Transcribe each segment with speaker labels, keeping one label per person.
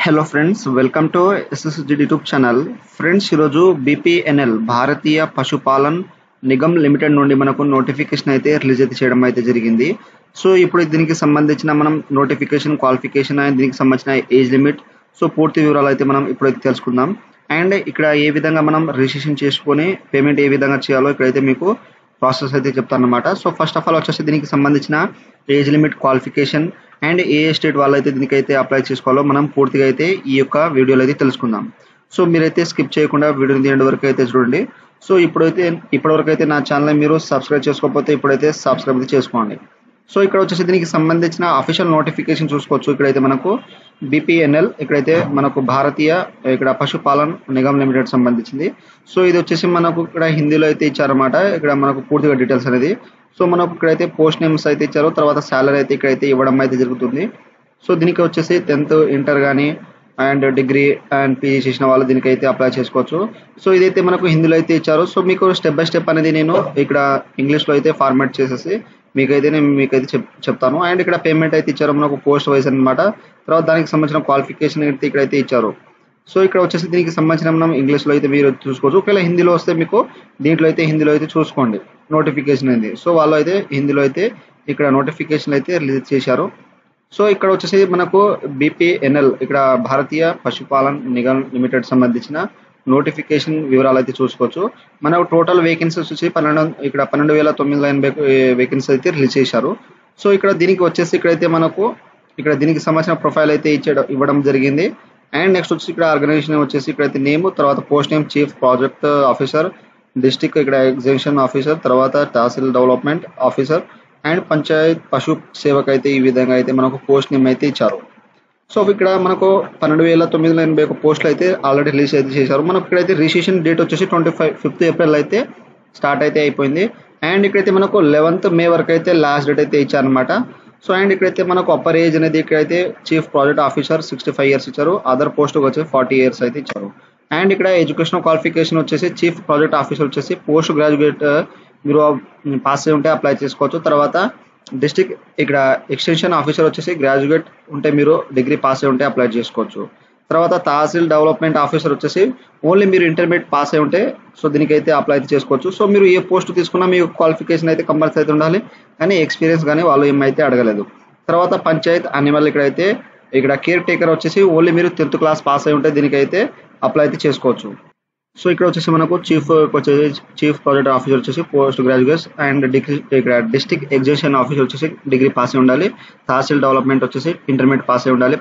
Speaker 1: Hello friends, welcome to SSG YouTube channel. Friends, ఈరోజు బీపీఎన్ఎల్ భారతీయ పశుపాలన్ Nigam limited నుండి మనకు నోటిఫికేషన్ అయితే రిలీజ్ అయితే చేయడం అయితే జరిగింది. సో ఇప్పుడు దీనికి సంబంధించిన మనం నోటిఫికేషన్, క్వాలిఫికేషన్ అండ్ దీనికి సంబంధించిన ఏజ్ లిమిట్, సో పూర్తి వివరాలు అయితే మనం ఇప్పుడైతే తెలుసుకుందాం. అండ్ ఇక్కడ ఏ విధంగా మనం రిజిస్ట్రేషన్ చేసుకొని పేమెంట్ ఏ విధంగా చేయాలో ఇక్కడైతే మీకు ప్రాసెస్ అయితే చెప్తాను అనమాట. సో ఫస్ట్ ఆఫ్ ఆల్ వచ్చేసి దీనికి సంబంధించిన age limit, qualification and A state వాళ్ళైతే దీనికైతే అప్లై చేసుకోవాలో మనం పూర్తిగా అయితే ఈ యొక్క వీడియోలో అయితే తెలుసుకుందాం. సో మీరైతే స్కిప్ చేయకుండా వీడియోని ఎండ్ వరకు అయితే చూడండి. సో ఇప్పటివరకు అయితే నా ఛానల్ మీరు సబ్స్క్రైబ్ చేసుకోకపోతే ఇప్పుడైతే సబ్స్క్రైబ్ అయితే చేసుకోండి. సో ఇక్కడ వచ్చేసి దీనికి సంబంధించిన అఫీషియల్ నోటిఫికేషన్ చూసుకోవచ్చు. ఇక్కడైతే మనకు బీపీఎన్ఎల్ ఇక్కడైతే మనకు భారతీయ ఇక్కడ పశుపాలన్ నిగమ్ లిమిటెడ్ సంబంధించింది. సో ఇది వచ్చేసి మనకు ఇక్కడ హిందీలో అయితే ఇచ్చారన్నమాట. ఇక్కడ మనకు పూర్తిగా డీటెయిల్స్ అనేది. సో మనకు ఇక్కడైతే పోస్ట్ నేమ్స్ అయితే ఇచ్చారు, తర్వాత శాలరీ అయితే ఇక్కడైతే ఇవ్వడం అయితే జరుగుతుంది. సో దీనికి వచ్చేసి 10th ఇంటర్ కానీ అండ్ డిగ్రీ అండ్ పీజీ చేసిన వాళ్ళు దీనికైతే అప్లై చేసుకోవచ్చు. సో ఇదైతే మనకు హిందీలో అయితే ఇచ్చారు. సో మీకు స్టెప్ బై స్టెప్ అనేది నేను ఇక్కడ ఇంగ్లీష్లో అయితే ఫార్మాట్ చేసేసి మీకైతే చెప్తాను. అండ్ ఇక్కడ పేమెంట్ అయితే ఇచ్చారు మనకు పోస్ట్ వైజ్ అనమాట. తర్వాత దానికి సంబంధించిన క్వాలిఫికేషన్ అయితే ఇక్కడైతే ఇచ్చారు. సో ఇక్కడ వచ్చేసి దీనికి సంబంధించిన మనం ఇంగ్లీష్లో అయితే మీరు చూసుకోవచ్చు. ఒకవేళ హిందీలో వస్తే మీకు దీంట్లో అయితే హిందీలో అయితే చూసుకోండి నోటిఫికేషన్ అయింది. సో వాళ్ళు అయితే హిందీలో అయితే ఇక్కడ నోటిఫికేషన్ అయితే రిలీజ్ చేశారు. సో ఇక్కడ వచ్చేసి మనకు బీపీఎన్ఎల్ ఇక్కడ భారతీయ పశుపాలన్ నిగమ్ లిమిటెడ్ సంబంధించిన నోటిఫికేషన్ వివరాలు అయితే చూసుకోవచ్చు. మనకు టోటల్ వేకెన్సీస్ వచ్చి 12,980 వేకెన్సీ అయితే రిలీజ్ చేశారు. సో ఇక్కడ దీనికి వచ్చేసి ఇక్కడైతే మనకు ఇక్కడ దీనికి సంబంధించిన ప్రొఫైల్ అయితే ఇవ్వడం జరిగింది. అండ్ నెక్స్ట్ వచ్చి ఇక్కడ ఆర్గనైజేషన్ వచ్చేసి ఇక్కడైతే నేమ్, తర్వాత post name chief project officer, district ఇక్కడ ఎగ్జిబిషన్ ఆఫీసర్, తర్వాత tehsil development officer and Panchayat పశు సేవక్ అయితే ఈ విధంగా అయితే మనకు పోస్ట్ నేమ్ అయితే ఇచ్చారు. సో ఇక్కడ మనకు 12,980 పోస్టులు అయితే ఆల్రెడీ రిలీజ్ అయితే చేశారు. మనకు ఇక్కడైతే రిజిస్ట్రేషన్ డేట్ వచ్చేసి 5th ఏప్రిల్ అయితే స్టార్ట్ అయితే అయిపోయింది. అండ్ ఇక్కడైతే మనకు 11th మే వరకు అయితే లాస్ట్ డేట్ అయితే ఇచ్చారనమాట. సో అండ్ ఇక్కడైతే మనకు అప్పర్ ఏజ్ అనేది ఇక్కడైతే చీఫ్ ప్రాజెక్ట్ ఆఫీసర్ 65 years ఇచ్చారు. అదర్ పోస్ట్ వచ్చి 40 years అయితే ఇచ్చారు. అండ్ ఇక్కడ ఎడ్యుకేషన్ క్వాలిఫికేషన్ వచ్చేసి చీఫ్ ప్రాజెక్ట్ ఆఫీసర్ వచ్చేసి పోస్ట్ గ్రాడ్యుయేట్ మీరు పాస్ అయి ఉంటే అప్లై చేసుకోవచ్చు. తర్వాత డిస్ట్రిక్ట్ ఇక్కడ ఎక్స్టెన్షన్ ఆఫీసర్ వచ్చేసి గ్రాడ్యుయేట్ ఉంటే మీరు డిగ్రీ పాస్ అయి ఉంటే అప్లై చేసుకోవచ్చు. తర్వాత తహసీల్ డెవలప్మెంట్ ఆఫీసర్ వచ్చేసి ఓన్లీ మీరు ఇంటర్మీడియట్ పాస్ అయి ఉంటే సో దీనికైతే అప్లై అయితే చేసుకోవచ్చు. సో మీరు ఏ పోస్ట్ తీసుకున్నా మీకు క్వాలిఫికేషన్ అయితే కంపల్సరీ అయితే ఉండాలి, కానీ ఎక్స్పీరియన్స్ కానీ వాళ్ళు ఏమైతే అడగలేదు. తర్వాత పంచాయత్ అనిమల్ ఇక్కడైతే ఇక్కడ కేర్ టేకర్ వచ్చేసి ఓన్లీ మీరు 10th క్లాస్ పాస్ అయి ఉంటే దీనికైతే అప్లై అయితే చేసుకోవచ్చు. సో ఇక్కడ వచ్చేసి మనకు చీఫ్ ప్రాజెక్ట్ ఆఫీసర్ వచ్చేసి పోస్ట్ గ్రాడ్యుయేట్స్ అండ్ డిగ్రీ ఇక్కడ డిస్ట్రిక్ట్ ఎగ్జిబిషన్ ఆఫీసర్ వచ్చేసి డిగ్రీ పాస్ అయి ఉండాలి. తహసీల్ డెవలప్మెంట్ వచ్చేసి ఇంటర్మీడియట్ పాస్ అయి ఉండాలి.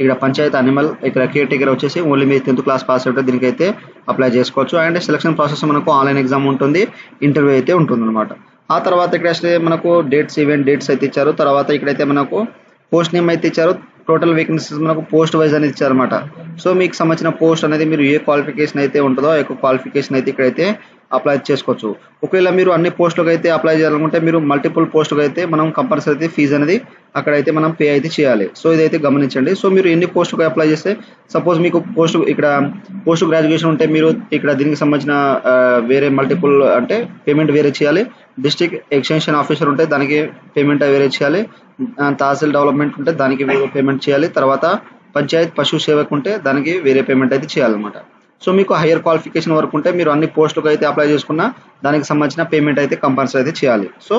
Speaker 1: ఇక్కడ పంచాయత్ అనిమల్ ఇక్కడ కేర్ టేకర్ వచ్చేసి ఓన్లీ మీరు 10th క్లాస్ పాస్ అయితే దీనికైతే అప్లై చేసుకోవచ్చు. అండ్ సెలక్షన్ ప్రాసెస్ మనకు ఆన్లైన్ ఎగ్జామ్ ఉంటుంది, ఇంటర్వ్యూ అయితే ఉంటుంది అనమాట. ఆ తర్వాత ఇక్కడ మనకు ఈవెంట్ డేట్స్ అయితే ఇచ్చారు. తర్వాత ఇక్కడైతే మనకు పోస్ట్ నేమ్ అయితే ఇచ్చారు. టోటల్ వేకెన్సీస్ మనకు పోస్ట్ వైజ్ అనేది ఇచ్చారనమాట. సో మీకు సంబంధించిన పోస్ట్ అనేది మీరు ఏ క్వాలిఫికేషన్ అయితే ఉంటుందో ఆ యొక్క క్వాలిఫికేషన్ అయితే ఇక్కడైతే అప్లై చేసుకోవచ్చు. ఒకవేళ మీరు అన్ని పోస్టులకు అయితే అప్లై చేయాలనుకుంటే మీరు మల్టిపుల్ పోస్టులకు అయితే మనం కంపల్సరీ అయితే ఫీజు అనేది అక్కడైతే మనం పే అయితే చేయాలి. సో ఇదైతే గమనించండి. సో మీరు ఎన్ని పోస్టులకు అప్లై చేస్తే సపోజ్ మీకు పోస్ట్ గ్రాడ్యుయేషన్ ఉంటే మీరు ఇక్కడ దీనికి సంబంధించిన వేరే మల్టిపుల్ అంటే పేమెంట్ వేరే చేయాలి. డిస్ట్రిక్ట్ ఎక్స్టెన్షన్ ఆఫీసర్ ఉంటే దానికి పేమెంట్ వేరే చేయాలి. తహసీల్ డెవలప్మెంట్ ఉంటే దానికి వేరే పేమెంట్ చేయాలి. తర్వాత పంచాయత్ పశు సేవకు ఉంటే దానికి వేరే పేమెంట్ అయితే చేయాలన్నమాట. సో మీకు హైయర్ క్వాలిఫికేషన్ వరకు ఉంటే మీరు అన్ని పోస్టులకు అయితే అప్లై చేసుకున్నా దానికి సంబంధించిన పేమెంట్ అయితే కంపల్సరీ అయితే చేయాలి. సో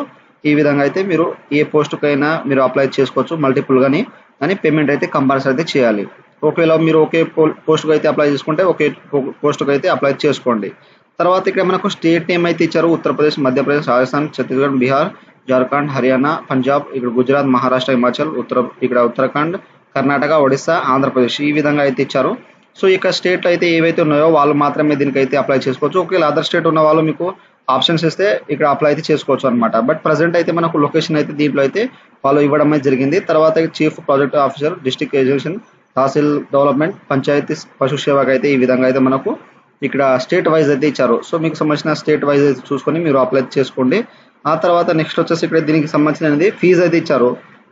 Speaker 1: ఈ విధంగా అయితే మీరు ఏ పోస్టుకైనా మీరు అప్లై చేసుకోవచ్చు మల్టిపుల్ కానీ పేమెంట్ అయితే కంపల్సరీ అయితే చేయాలి. ఒకవేళ మీరు ఒకే పోస్టుకు అయితే అప్లై చేసుకుంటే ఒకే పోస్టుకు అయితే అప్లై చేసుకోండి. తర్వాత ఇక్కడ మనకు స్టేట్ నేమ్ అయితే ఇచ్చారు. ఉత్తరప్రదేశ్, మధ్యప్రదేశ్, రాజస్థాన్, ఛత్తీస్గఢ్, బీహార్, జార్ఖండ్, హర్యానా, పంజాబ్, ఇక్కడ గుజరాత్, మహారాష్ట్ర, హిమాచల్, ఉత్తరాఖండ్, కర్ణాటక, ఒడిస్సా, ఆంధ్రప్రదేశ్ ఈ విధంగా అయితే ఇచ్చారు. సో ఇక స్టేట్లు అయితే ఏవైతే ఉన్నాయో వాళ్ళు మాత్రమే దీనికైతే అప్లై చేసుకోవచ్చు. ఒకవేళ అదర్ స్టేట్ ఉన్న వాళ్ళు మీకు ఆప్షన్స్ ఇస్తే ఇక్కడ అప్లై అయితే చేసుకోవచ్చు అనమాట. బట్ ప్రజెంట్ అయితే మనకు లొకేషన్ అయితే దీంట్లో అయితే వాళ్ళు ఇవ్వడం అయితే జరిగింది. తర్వాత chief project officer, district exhibition, tehsil development, panchayati పశు సేవకు అయితే ఈ విధంగా అయితే మనకు ఇక్కడ స్టేట్ వైజ్ అయితే ఇచ్చారు. సో మీకు సంబంధించిన స్టేట్ వైజ్ అయితే చూసుకొని మీరు అప్లై చేసుకోండి. ఆ తర్వాత నెక్స్ట్ వచ్చేసి ఇక్కడ దీనికి సంబంధించిన ఫీజు అయితే ఇచ్చారు.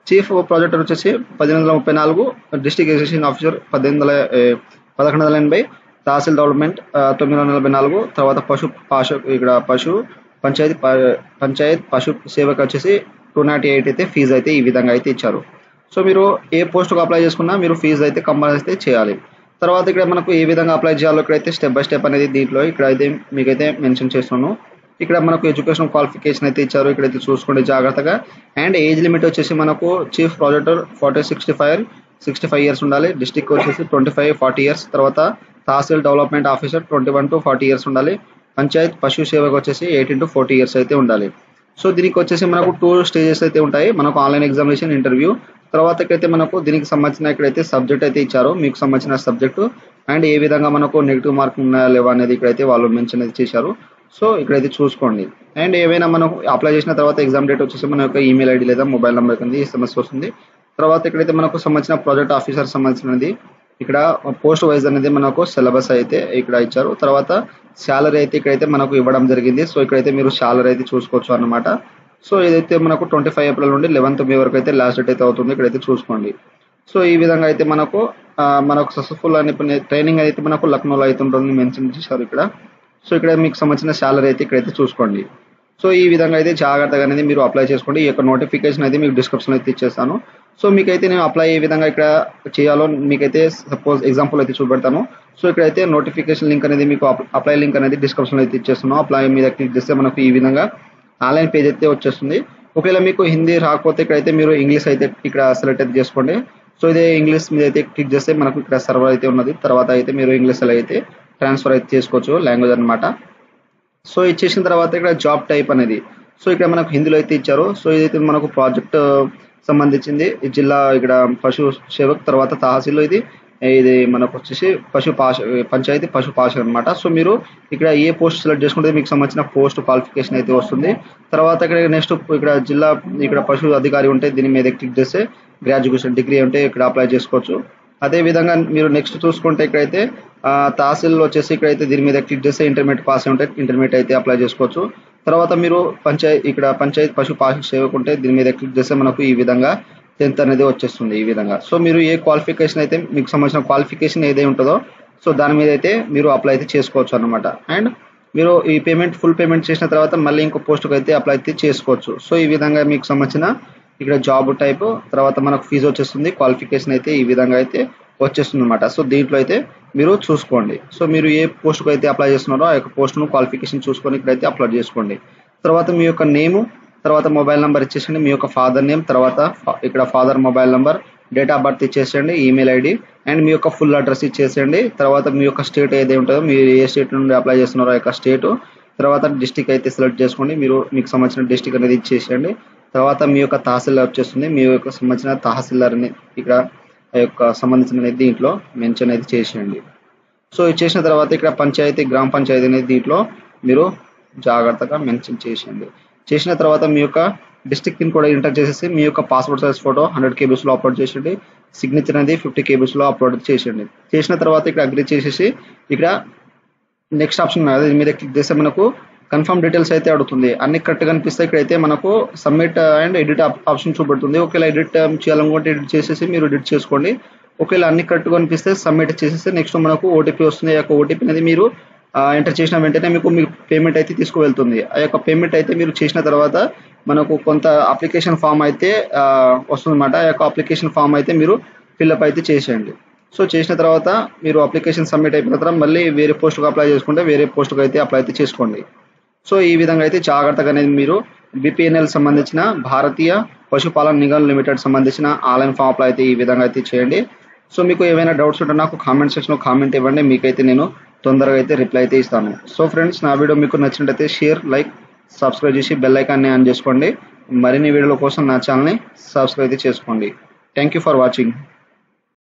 Speaker 1: చీఫ్ ప్రాజెక్టర్ వచ్చేసి 1134, district exhibition officer 1180, tehsil development 944, తర్వాత పంచాయత్ పశు సేవకు వచ్చేసి 208 అయితే ఫీజు అయితే ఈ విధంగా అయితే ఇచ్చారు. సో మీరు ఏ పోస్ట్కి అప్లై చేసుకున్నా మీరు ఫీజు అయితే కంపల్సరీ అయితే చేయాలి. తర్వాత ఇక్కడ మనకు ఏ విధంగా అప్లై చేయాలో ఇక్కడైతే స్టెప్ బై స్టెప్ అనేది దీంట్లో ఇక్కడైతే మీకైతే మెన్షన్ చేస్తున్నాను. ఇక్కడ మనకు ఎడ్యుకేషన్ క్వాలిఫికేషన్ అయితే ఇచ్చారు, ఇక్కడైతే చూసుకోండి జాగ్రత్తగా. అండ్ ఏజ్ లిమిట్ వచ్చేసి మనకు చీఫ్ ప్రాజెక్టర్ 65 ఇయర్స్ ఉండాలి. డిస్ట్రిక్ట్ వచ్చేసి 25-40 ఇయర్స్. తర్వాత tehsil development officer 21 to 40 years ఉండాలి. పంచాయత్ పశు సేవకు వచ్చేసి 18 to 40 ఇయర్స్ అయితే ఉండాలి. సో దీనికి వచ్చేసి మనకు 2 స్టేజెస్ అయితే ఉంటాయి. మనకు ఆన్లైన్ ఎగ్జామినేషన్, ఇంటర్వ్యూ. తర్వాత ఇక్కడైతే మనకు దీనికి సంబంధించిన ఇక్కడైతే సబ్జెక్ట్ అయితే ఇచ్చారు, మీకు సంబంధించిన సబ్జెక్టు అండ్ ఏ విధంగా మనకు నెగిటివ్ మార్క్ ఉన్నాయా లేవా అనేది ఇక్కడైతే వాళ్ళు మెన్షన్ అయితే చేశారు. సో ఇక్కడైతే చూసుకోండి. అండ్ ఏవైనా మనం అప్లై చేసిన తర్వాత ఎగ్జామ్ డేట్ వచ్చేసి మన యొక్క ఈమెయిల్ ఐడి లేదా మొబైల్ నెంబర్ కింద SMS వస్తుంది. తర్వాత ఇక్కడైతే మనకు సంబంధించిన ప్రాజెక్ట్ ఆఫీసర్ సంబంధించినది ఇక్కడ పోస్ట్ వైజ్ అనేది మనకు సిలబస్ అయితే ఇక్కడ ఇచ్చారు. తర్వాత శాలరీ అయితే ఇక్కడైతే మనకు ఇవ్వడం జరిగింది. సో ఇక్కడైతే మీరు శాలరీ అయితే చూసుకోవచ్చు అన్నమాట. సో ఇదైతే మనకు 25 ఏప్రిల్ నుండి 11th మే వరకు అయితే లాస్ట్ డేట్ అయితే అవుతుంది, ఇక్కడైతే చూసుకోండి. సో ఈ విధంగా అయితే మనకు సక్సెస్ఫుల్ అని ట్రైనింగ్ అయితే మనకు లక్నోలో అయితే ఉంటుంది మెన్షన్ చేశారు ఇక్కడ. సో ఇక్కడ మీకు సంబంధించిన శాలరీ అయితే ఇక్కడైతే చూసుకోండి. సో ఈ విధంగా అయితే జాగ్రత్తగా అనేది మీరు అప్లై చేసుకోండి. ఈ యొక్క నోటిఫికేషన్ అయితే మీకు డిస్క్రిప్షన్ అయితే ఇచ్చేస్తాను. సో మీకైతే నేను అప్లై ఏ విధంగా ఇక్కడ చేయాలో మీకైతే సపోజ్ ఎగ్జాంపుల్ అయితే చూపెడతాను. సో ఇక్కడైతే నోటిఫికేషన్ లింక్ అనేది మీకు అప్లై లింక్ అనేది డిస్క్రిప్షన్ అయితే ఇచ్చేస్తున్నాను. అప్లై మీద క్లిక్ చేస్తే మనకు ఈ విధంగా ఆన్లైన్ పేజ్ అయితే వచ్చేస్తుంది. ఒకవేళ మీకు హిందీ రాకపోతే ఇక్కడైతే మీరు ఇంగ్లీష్ అయితే ఇక్కడ సెలెక్ట్ అయితే చేసుకోండి. సో ఇదే ఇంగ్లీష్ మీద అయితే క్లిక్ చేస్తే మనకు ఇక్కడ సర్వర్ అయితే ఉన్నది. తర్వాత అయితే మీరు ఇంగ్లీష్ అయితే ట్రాన్స్ఫర్ అయితే చేసుకోవచ్చు లాంగ్వేజ్ అనమాట. సో ఇచ్చేసిన తర్వాత ఇక్కడ జాబ్ టైప్ అనేది సో ఇక్కడ మనకు హిందీలో అయితే ఇచ్చారు. సో ఇదైతే మనకు ప్రాజెక్ట్ సంబంధించింది జిల్లా ఇక్కడ పశు సేవక్, తర్వాత తహసీల్లో ఇది మనకు వచ్చేసి పంచాయతీ పశు పాష అనమాట. సో మీరు ఇక్కడ ఏ పోస్ట్ సెలెక్ట్ చేసుకుంటే మీకు సంబంధించిన పోస్ట్ క్వాలిఫికేషన్ అయితే వస్తుంది. తర్వాత ఇక్కడ నెక్స్ట్ ఇక్కడ జిల్లా ఇక్కడ పశు అధికారి ఉంటే దీని మీద క్లిక్ చేస్తే గ్రాడ్యుయేషన్ డిగ్రీ ఉంటే ఇక్కడ అప్లై చేసుకోవచ్చు. అదే విధంగా మీరు నెక్స్ట్ చూసుకుంటే ఇక్కడైతే తహసీల్ వచ్చేసి ఇక్కడైతే దీని మీద క్లిక్ చేస్తే ఇంటర్మీడియట్ పాస్ ఉంటే ఇంటర్మీడియట్ అయితే అప్లై చేసుకోవచ్చు. తర్వాత మీరు పంచాయత్ పశు పాష సేవకు ఉంటే దీని మీద క్లిక్ చేస్తే మనకు ఈ విధంగా 10th అనేది వచ్చేస్తుంది ఈ విధంగా. సో మీరు ఏ క్వాలిఫికేషన్ అయితే మీకు సంబంధించిన క్వాలిఫికేషన్ ఏదైతే ఉంటుందో సో దాని మీద అయితే మీరు అప్లై అయితే చేసుకోవచ్చు అనమాట. అండ్ మీరు ఈ ఫుల్ పేమెంట్ చేసిన తర్వాత మళ్ళీ ఇంకో పోస్ట్కి అయితే అప్లై అయితే చేసుకోవచ్చు. సో ఈ విధంగా మీకు సంబంధించిన ఇక్కడ జాబ్ టైప్, తర్వాత మనకు ఫీజు వచ్చేస్తుంది, క్వాలిఫికేషన్ అయితే ఈ విధంగా అయితే వచ్చేస్తుంది అనమాట. సో దీంట్లో అయితే మీరు చూసుకోండి. సో మీరు ఏ పోస్ట్కి అయితే అప్లై చేస్తున్నారో ఆ యొక్క పోస్ట్ను క్వాలిఫికేషన్ చూసుకొని ఇక్కడైతే అప్లోడ్ చేసుకోండి. తర్వాత మీ యొక్క నేము, తర్వాత మొబైల్ నెంబర్ ఇచ్చేసండి, మీ యొక్క ఫాదర్ నేమ్, తర్వాత ఇక్కడ father mobile number, date of birth ఇచ్చేసేయండి, ఈమెయిల్ ఐడి అండ్ మీ యొక్క ఫుల్ అడ్రస్ ఇచ్చేసేయండి. తర్వాత మీ యొక్క స్టేట్ ఏదైతే ఉంటుందో మీరు ఏ స్టేట్ నుండి అప్లై చేస్తున్నారో ఆ యొక్క స్టేటు, తర్వాత డిస్టిక్ అయితే సెలెక్ట్ చేసుకోండి, మీకు సంబంధించిన డిస్టిక్ అనేది ఇచ్చేసేయండి. తర్వాత మీ యొక్క తహసీల్దార్ వచ్చేస్తుంది, మీ యొక్క సంబంధించిన తహసీల్దార్ని ఇక్కడ ఆ యొక్క సంబంధించిన దీంట్లో మెన్షన్ అయితే చేసేయండి. సో ఇచ్చేసిన తర్వాత ఇక్కడ గ్రామ పంచాయతీ అనేది దీంట్లో మీరు జాగ్రత్తగా మెన్షన్ చేసేయండి. చేసిన తర్వాత మీ యొక్క డిస్ట్రిక్ట్ పిన్ కూడా ఎంటర్ చేసేసి మీ యొక్క పాస్పోర్ట్ సైజ్ ఫోటో 100 KBs లో అప్లోడ్ చేసేయండి. సిగ్నేచర్ అనేది 50 KBs లో అప్లోడ్ చేసేయండి. చేసిన తర్వాత ఇక్కడ అగ్రీ చేసేసి ఇక్కడ నెక్స్ట్ ఆప్షన్ దీని మీద క్లిక్ చేస్తే మనకు కన్ఫర్మ్ డీటెయిల్స్ అయితే అడుగుతుంది. అన్ని కరెక్ట్ కనిపిస్తే ఇక్కడైతే మనకు సబ్మిట్ అండ్ ఎడిట్ ఆప్షన్ చూపెడుతుంది. ఒకవేళ ఎడిట్ చేయాలనుకుంటే ఎడిట్ చేసేసి మీరు ఎడిట్ చేసుకోండి. ఒకవేళ అన్ని కరెక్ట్గా అనిపిస్తే సబ్మిట్ చేసేస్తే నెక్స్ట్ మనకు ఓటీపీ వస్తుంది. ఆ యొక్క ఓటీపీ అనేది మీరు ఎంటర్ చేసిన వెంటనే మీకు పేమెంట్ అయితే తీసుకువెళ్తుంది. ఆ యొక్క పేమెంట్ అయితే మీరు చేసిన తర్వాత మనకు కొంత అప్లికేషన్ ఫామ్ అయితే వస్తుందన్నమాట. ఆ యొక్క అప్లికేషన్ ఫామ్ అయితే మీరు ఫిల్అప్ అయితే చేసేయండి. సో చేసిన తర్వాత మీరు అప్లికేషన్ సబ్మిట్ అయిపోయిన తర్వాత మళ్ళీ వేరే పోస్ట్కి అప్లై చేసుకుంటే వేరే పోస్ట్కి అయితే అప్లై అయితే చేసుకోండి. సో ఈ విధంగా అయితే జాగ్రత్తగా అనేది మీరు BPNL సంబంధించిన భారతీయ పశుపాలన నిగమ్ లిమిటెడ్ సంబంధించిన ఆన్లైన్ ఫామ్ అప్లై అయితే ఈ విధంగా అయితే చేయండి. సో మీకు ఏమైనా డౌట్స్ ఉంటే నాకు కామెంట్ సెక్షన్లో కామెంట్ ఇవ్వండి, మీకైతే నేను తొందరగా అయితే రిప్లై అయితే ఇస్తాను. సో ఫ్రెండ్స్, నా వీడియో మీకు నచ్చినట్లయితే షేర్, లైక్, సబ్స్క్రైబ్ చేసి బెల్ ఐకాన్ని ఆన్ చేసుకోండి. మరిన్ని వీడియోల కోసం నా ఛానల్ని సబ్స్క్రైబ్ అయితే చేసుకోండి. Thank you for watching.